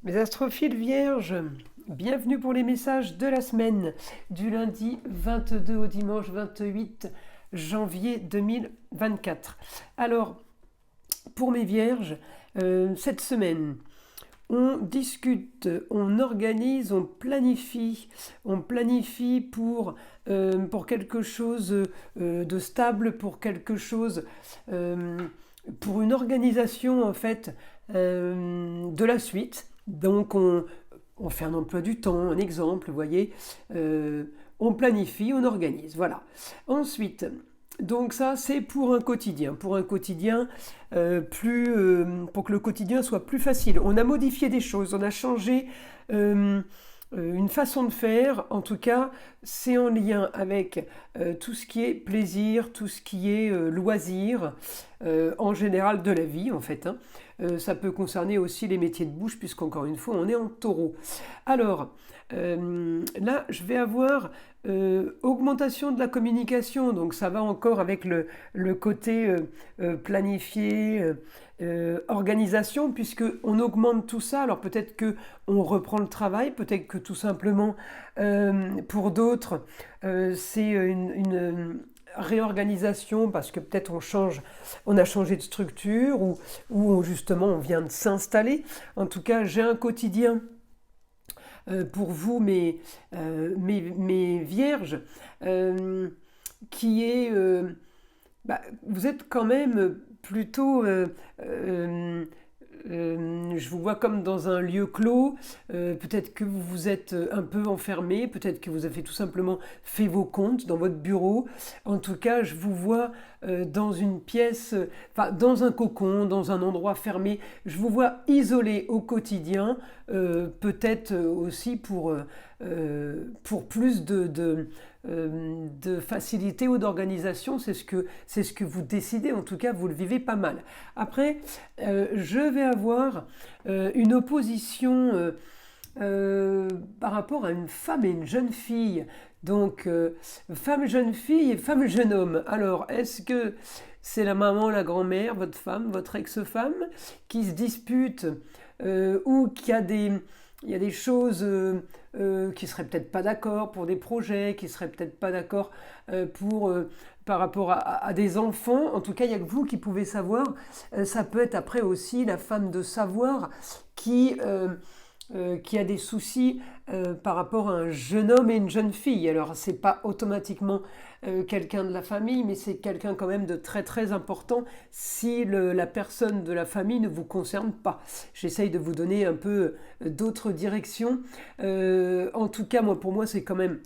Mes astrophiles vierges, bienvenue pour les messages de la semaine, du lundi 22 au dimanche 28 janvier 2024. Alors, pour mes vierges, cette semaine, on discute, on organise, on planifie pour quelque chose de stable, pour quelque chose, pour une organisation en fait de la suite. Donc on fait un emploi du temps, un exemple, vous voyez, on planifie, on organise, voilà. Ensuite, donc ça c'est pour un quotidien, pour que le quotidien soit plus facile. On a modifié des choses, on a changé une façon de faire, en tout cas c'est en lien avec tout ce qui est plaisir, tout ce qui est loisir, en général de la vie en fait, hein. Ça peut concerner aussi les métiers de bouche, puisqu'encore une fois, on est en taureau. Alors, là, je vais avoir augmentation de la communication, donc ça va encore avec le côté planifié, organisation, puisqu'on augmente tout ça. Alors peut-être qu'on reprend le travail, peut-être que tout simplement, pour d'autres, c'est une réorganisation parce que peut-être on a changé de structure ou justement on vient de s'installer. En tout cas, j'ai un quotidien pour vous, mes vierges, qui est... vous êtes quand même plutôt... je vous vois comme dans un lieu clos, peut-être que vous vous êtes un peu enfermé, peut-être que vous avez tout simplement fait vos comptes dans votre bureau. En tout cas, je vous vois dans une pièce, dans un cocon, dans un endroit fermé. Je vous vois isolé au quotidien, peut-être aussi pour plus de facilité ou d'organisation, c'est ce que vous décidez, en tout cas vous le vivez pas mal. Après, je vais avoir une opposition par rapport à une femme et une jeune fille. Donc, femme jeune fille et femme jeune homme. Alors, est-ce que c'est la maman, la grand-mère, votre femme, votre ex-femme, qui se disputent ou il y a des choses qui seraient peut-être pas d'accord pour des projets, qui seraient peut-être pas d'accord par rapport à des enfants. En tout cas, il n'y a que vous qui pouvez savoir. Ça peut être après aussi la femme de savoir qui a des soucis par rapport à un jeune homme et une jeune fille. Alors, c'est pas automatiquement quelqu'un de la famille, mais c'est quelqu'un quand même de très très important si la personne de la famille ne vous concerne pas. J'essaye de vous donner un peu d'autres directions. En tout cas, pour moi, c'est quand même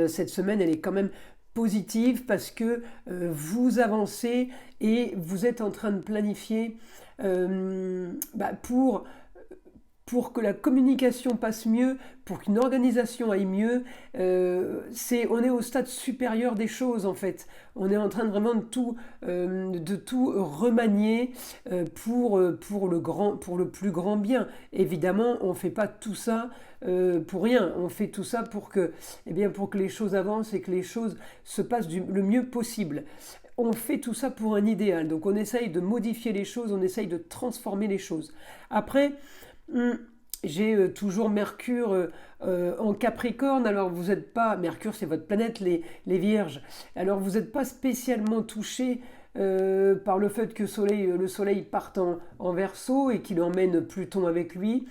cette semaine, elle est quand même positive parce que vous avancez et vous êtes en train de planifier pour que la communication passe mieux, pour qu'une organisation aille mieux. On est au stade supérieur des choses en fait. On est en train de vraiment de tout remanier pour le plus grand bien. Évidemment, on ne fait pas tout ça pour rien. On fait tout ça pour que les choses avancent et que les choses se passent le mieux possible. On fait tout ça pour un idéal. Donc on essaye de modifier les choses, on essaye de transformer les choses. Après, j'ai toujours Mercure en Capricorne. Alors vous n'êtes pas... Mercure, c'est votre planète, les Vierges. Alors vous n'êtes pas spécialement touché par le fait que le Soleil parte en Verseau et qu'il emmène Pluton avec lui.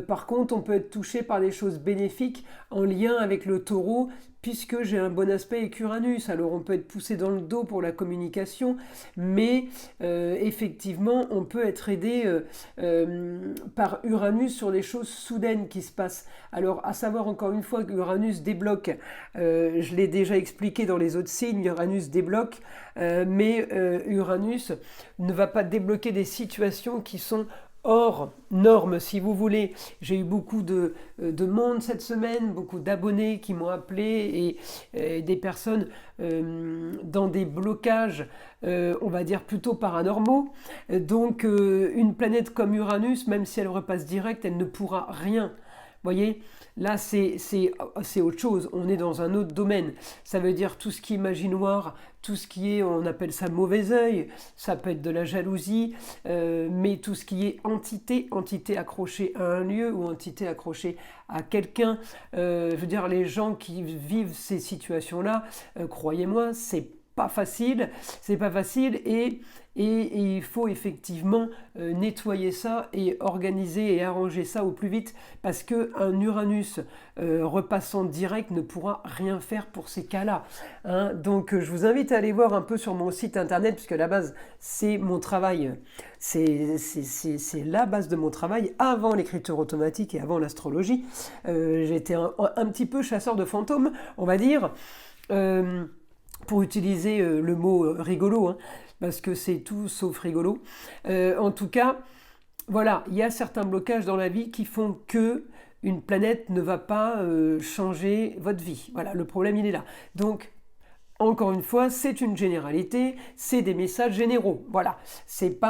Par contre, on peut être touché par des choses bénéfiques en lien avec le Taureau, puisque j'ai un bon aspect avec Uranus. Alors on peut être poussé dans le dos pour la communication, mais effectivement on peut être aidé par Uranus sur des choses soudaines qui se passent. Alors à savoir encore une fois que Uranus débloque, je l'ai déjà expliqué dans les autres signes, Uranus débloque, mais Uranus ne va pas débloquer des situations qui sont hors normes, si vous voulez. J'ai eu beaucoup de monde cette semaine, beaucoup d'abonnés qui m'ont appelé et des personnes dans des blocages, on va dire plutôt paranormaux. Donc une planète comme Uranus, même si elle repasse direct, elle ne pourra rien voyez, là, c'est autre chose. On est dans un autre domaine. Ça veut dire tout ce qui est magie noire, tout ce qui est, on appelle ça mauvais œil, ça peut être de la jalousie, mais tout ce qui est entité accrochée à un lieu ou entité accrochée à quelqu'un, je veux dire, les gens qui vivent ces situations-là, croyez-moi, c'est pas facile et il faut effectivement nettoyer ça et organiser et arranger ça au plus vite parce qu'un Uranus repassant direct ne pourra rien faire pour ces cas-là. Hein. Donc je vous invite à aller voir un peu sur mon site internet puisque à la base c'est mon travail, c'est la base de mon travail avant l'écriture automatique et avant l'astrologie. J'étais un petit peu chasseur de fantômes, on va dire. Pour utiliser le mot rigolo, hein, parce que c'est tout sauf rigolo. En tout cas, voilà, il y a certains blocages dans la vie qui font que une planète ne va pas changer votre vie. Voilà, le problème il est là. Donc, encore une fois, c'est une généralité, c'est des messages généraux. Voilà, c'est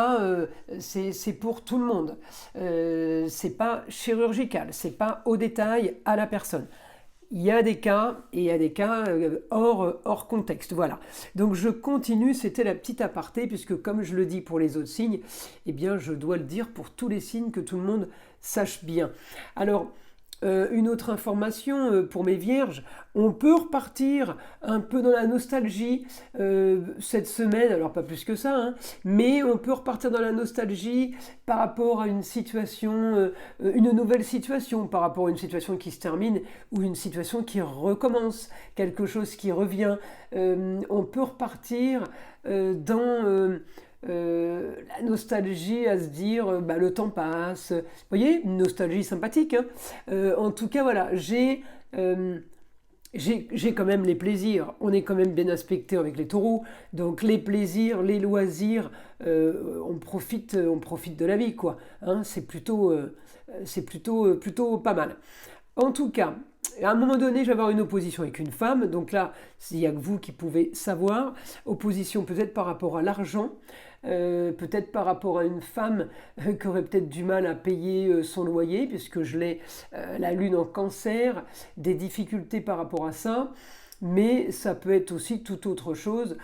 pour tout le monde. C'est pas chirurgical, c'est pas au détail à la personne. Il y a des cas, et il y a des cas hors contexte, voilà. Donc je continue, c'était la petite aparté, puisque comme je le dis pour les autres signes, eh bien je dois le dire pour tous les signes, que tout le monde sache bien. Alors, une autre information pour mes vierges, on peut repartir un peu dans la nostalgie cette semaine, alors pas plus que ça, hein, mais on peut repartir dans la nostalgie par rapport à une situation, une nouvelle situation, par rapport à une situation qui se termine ou une situation qui recommence, quelque chose qui revient. On peut repartir dans la nostalgie à se dire bah, le temps passe. Vous voyez, une nostalgie sympathique. Hein. En tout cas, voilà, j'ai quand même les plaisirs. On est quand même bien aspecté avec les taureaux. Donc les plaisirs, les loisirs, on profite de la vie, quoi. Hein, c'est plutôt pas mal. En tout cas, à un moment donné, je vais avoir une opposition avec une femme. Donc là, il n'y a que vous qui pouvez savoir. Opposition peut-être par rapport à l'argent. Peut-être par rapport à une femme qui aurait peut-être du mal à payer son loyer, puisque je l'ai la lune en cancer, des difficultés par rapport à ça. Mais ça peut être aussi tout autre chose.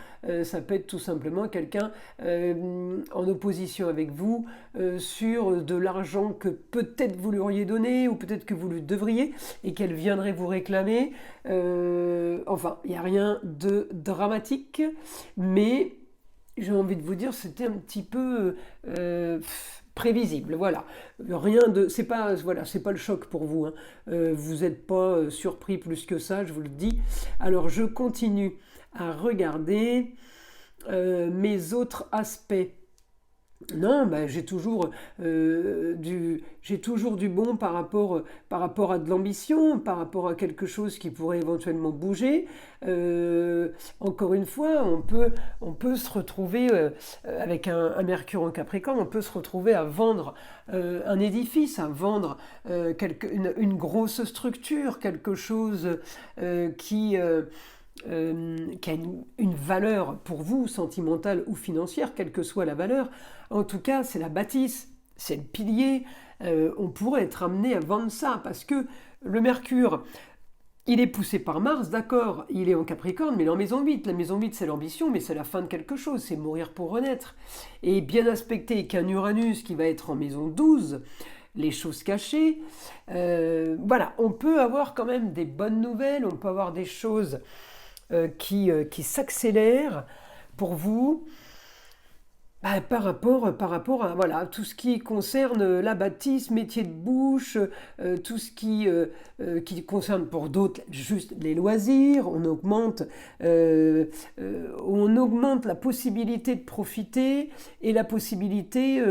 Ça peut être tout simplement quelqu'un en opposition avec vous sur de l'argent que peut-être vous lui auriez donné ou peut-être que vous lui devriez et qu'elle viendrait vous réclamer. Enfin, il n'y a rien de dramatique, mais j'ai envie de vous dire, c'était un petit peu prévisible, voilà. Rien de, c'est pas le choc pour vous. Hein. Vous n'êtes pas surpris plus que ça, je vous le dis. Alors je continue à regarder mes autres aspects. Non, bah, j'ai toujours du bon par rapport à de l'ambition, par rapport à quelque chose qui pourrait éventuellement bouger. Encore une fois, on peut se retrouver avec un Mercure en Capricorne, on peut se retrouver à vendre un édifice, à vendre une grosse structure, quelque chose qui a une valeur pour vous, sentimentale ou financière, quelle que soit la valeur. En tout cas, c'est la bâtisse, c'est le pilier. On pourrait être amené à vendre ça parce que le Mercure, il est poussé par Mars, d'accord, il est en Capricorne, mais il est en maison 8. La maison 8, c'est l'ambition, mais c'est la fin de quelque chose, c'est mourir pour renaître. Et bien aspecté qu'un Uranus qui va être en maison 12, les choses cachées, voilà, on peut avoir quand même des bonnes nouvelles, on peut avoir des choses qui s'accélèrent pour vous. Bah, par rapport à voilà, tout ce qui concerne la bâtisse, métier de bouche, tout ce qui concerne pour d'autres juste les loisirs, on augmente la possibilité de profiter et la possibilité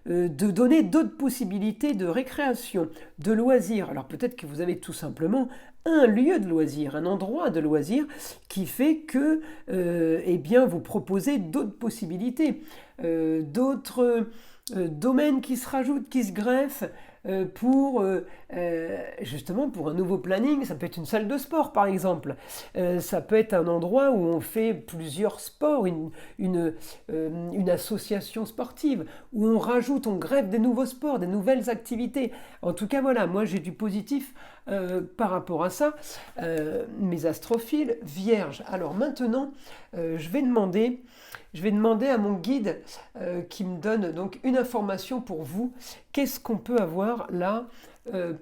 de donner d'autres possibilités de récréation, de loisirs. Alors peut-être que vous avez tout simplement un lieu de loisir, un endroit de loisir qui fait que eh bien, vous proposez d'autres possibilités, d'autres domaines qui se rajoutent, qui se greffent. justement pour un nouveau planning. Ça peut être une salle de sport par exemple. Ça peut être un endroit où on fait plusieurs sports, une association sportive, où on rajoute, on greffe des nouveaux sports, des nouvelles activités. En tout cas voilà, moi j'ai du positif par rapport à ça. Mes astrophiles vierges. Alors maintenant, je vais demander à mon guide qui me donne donc une information pour vous. Qu'est-ce qu'on peut avoir là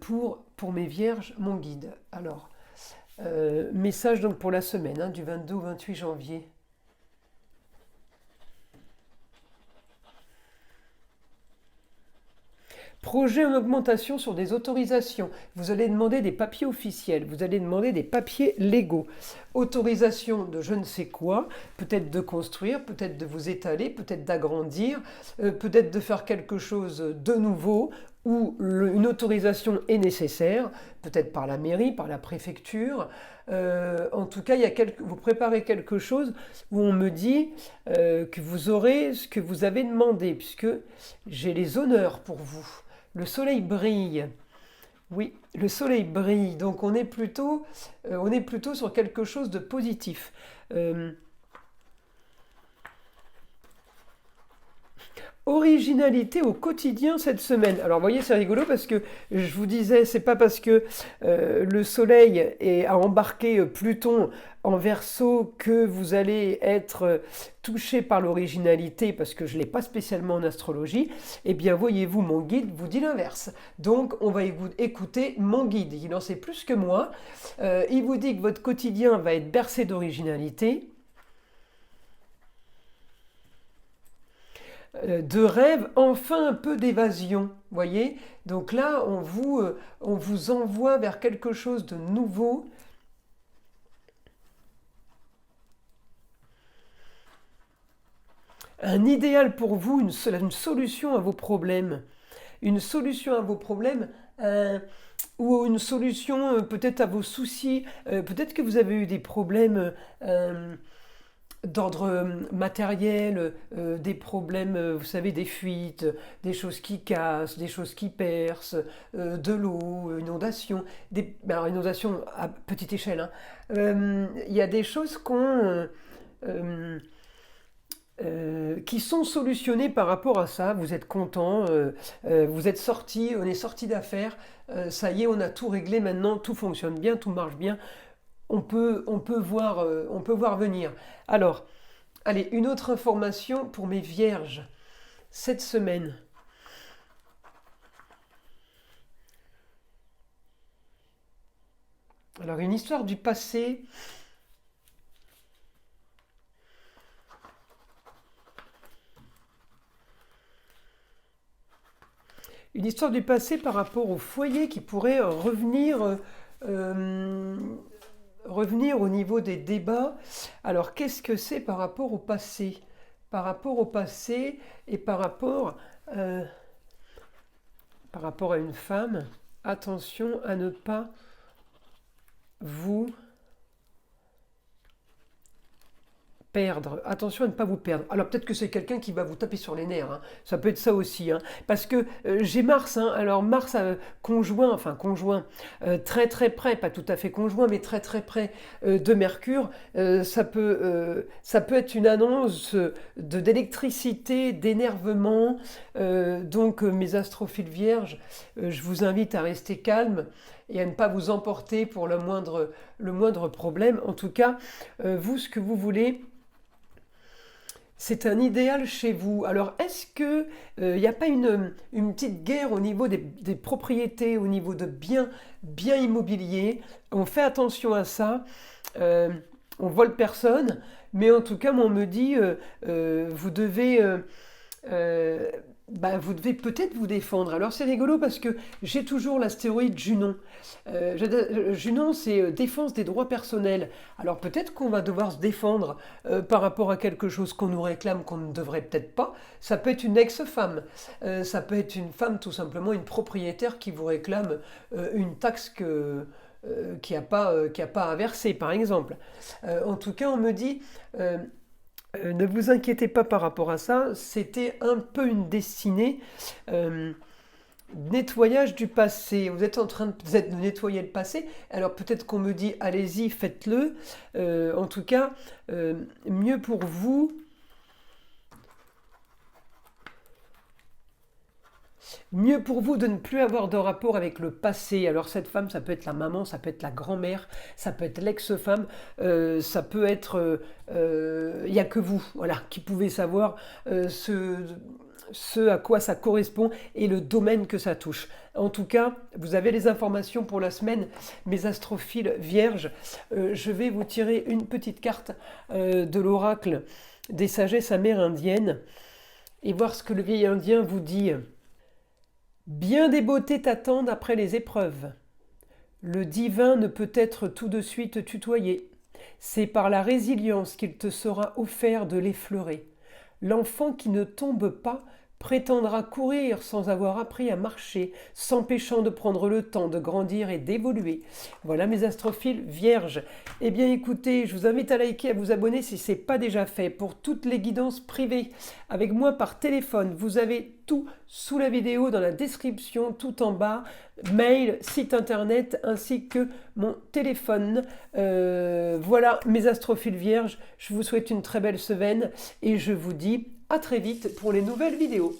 pour mes vierges, mon guide? Alors, message donc pour la semaine du 22 au 28 janvier. Projet en augmentation sur des autorisations. Vous allez demander des papiers officiels, vous allez demander des papiers légaux. Autorisation de je ne sais quoi, peut-être de construire, peut-être de vous étaler, peut-être d'agrandir, peut-être de faire quelque chose de nouveau, où une autorisation est nécessaire, peut-être par la mairie, par la préfecture. En tout cas, vous préparez quelque chose où on me dit que vous aurez ce que vous avez demandé, puisque j'ai les honneurs pour vous. Le soleil brille. Oui, le soleil brille. Donc on est plutôt sur quelque chose de positif. Originalité au quotidien cette semaine. Alors, vous voyez, c'est rigolo parce que je vous disais, c'est pas parce que le Soleil a embarqué Pluton en Verseau que vous allez être touché par l'originalité, parce que je ne l'ai pas spécialement en astrologie. Eh bien, voyez-vous, mon guide vous dit l'inverse. Donc, on va écouter mon guide. Il en sait plus que moi. Il vous dit que votre quotidien va être bercé d'originalité, de rêve, enfin un peu d'évasion, voyez. Donc là, on vous envoie vers quelque chose de nouveau. Un idéal pour vous, une solution à vos problèmes. Une solution à vos problèmes, ou une solution peut-être à vos soucis. Peut-être que vous avez eu des problèmes d'ordre matériel, des problèmes, vous savez, des fuites, des choses qui cassent, des choses qui percent, de l'eau, inondation, alors inondation à petite échelle, hein. Il y a des choses qui sont solutionnées par rapport à ça. Vous êtes content, vous êtes sorti, on est sorti d'affaires, ça y est, on a tout réglé maintenant, tout fonctionne bien, tout marche bien. On peut voir venir. Alors, allez, une autre information pour mes vierges cette semaine. Alors, une histoire du passé. Une histoire du passé par rapport au foyer qui pourrait revenir au niveau des débats. Alors, qu'est-ce que c'est par rapport au passé? Par rapport au passé et par rapport à une femme, attention à ne pas vous perdre. Attention à ne pas vous perdre. Alors peut-être que c'est quelqu'un qui va vous taper sur les nerfs, hein. Ça peut être ça aussi, hein. Parce que j'ai Mars, hein. Alors Mars conjoint, très très près, pas tout à fait conjoint, mais très très près de Mercure. Ça peut être une annonce d'électricité, d'énervement. Donc mes astrophiles vierges, je vous invite à rester calme et à ne pas vous emporter pour le moindre problème. En tout cas, vous, ce que vous voulez, c'est un idéal chez vous. Alors, est-ce que il n'y a pas une petite guerre au niveau des propriétés, au niveau de biens immobiliers? On fait attention à ça. On vole personne, mais en tout cas, moi, on me dit, euh, vous devez peut-être vous défendre. Alors c'est rigolo parce que j'ai toujours l'astéroïde Junon. Junon, c'est défense des droits personnels. Alors peut-être qu'on va devoir se défendre par rapport à quelque chose qu'on nous réclame qu'on ne devrait peut-être pas. Ça peut être une ex-femme. Ça peut être une femme, tout simplement, une propriétaire qui vous réclame une taxe qui n'a pas à verser, par exemple. En tout cas, on me dit... ne vous inquiétez pas par rapport à ça, c'était un peu une destinée. Nettoyage du passé. Vous êtes en train peut-être de nettoyer le passé. Alors peut-être qu'on me dit, allez-y, faites-le. En tout cas, mieux pour vous. Mieux pour vous de ne plus avoir de rapport avec le passé. Alors cette femme, ça peut être la maman, ça peut être la grand-mère, ça peut être l'ex-femme, ça peut être... Il n'y a que vous, voilà, qui pouvez savoir ce à quoi ça correspond et le domaine que ça touche. En tout cas, vous avez les informations pour la semaine, mes astrophiles vierges. Je vais vous tirer une petite carte de l'oracle des sagesses amérindiennes et voir ce que le vieil indien vous dit. Bien des beautés t'attendent après les épreuves. Le divin ne peut être tout de suite tutoyé. C'est par la résilience qu'il te sera offert de l'effleurer. L'enfant qui ne tombe pas prétendra courir sans avoir appris à marcher, s'empêchant de prendre le temps de grandir et d'évoluer. Voilà mes astrophiles vierges. Eh bien écoutez, je vous invite à liker, à vous abonner si ce n'est pas déjà fait. Pour toutes les guidances privées avec moi par téléphone, vous avez tout sous la vidéo, dans la description, tout en bas, mail, site internet ainsi que mon téléphone. Voilà mes astrophiles vierges, je vous souhaite une très belle semaine et je vous dis à très vite pour les nouvelles vidéos.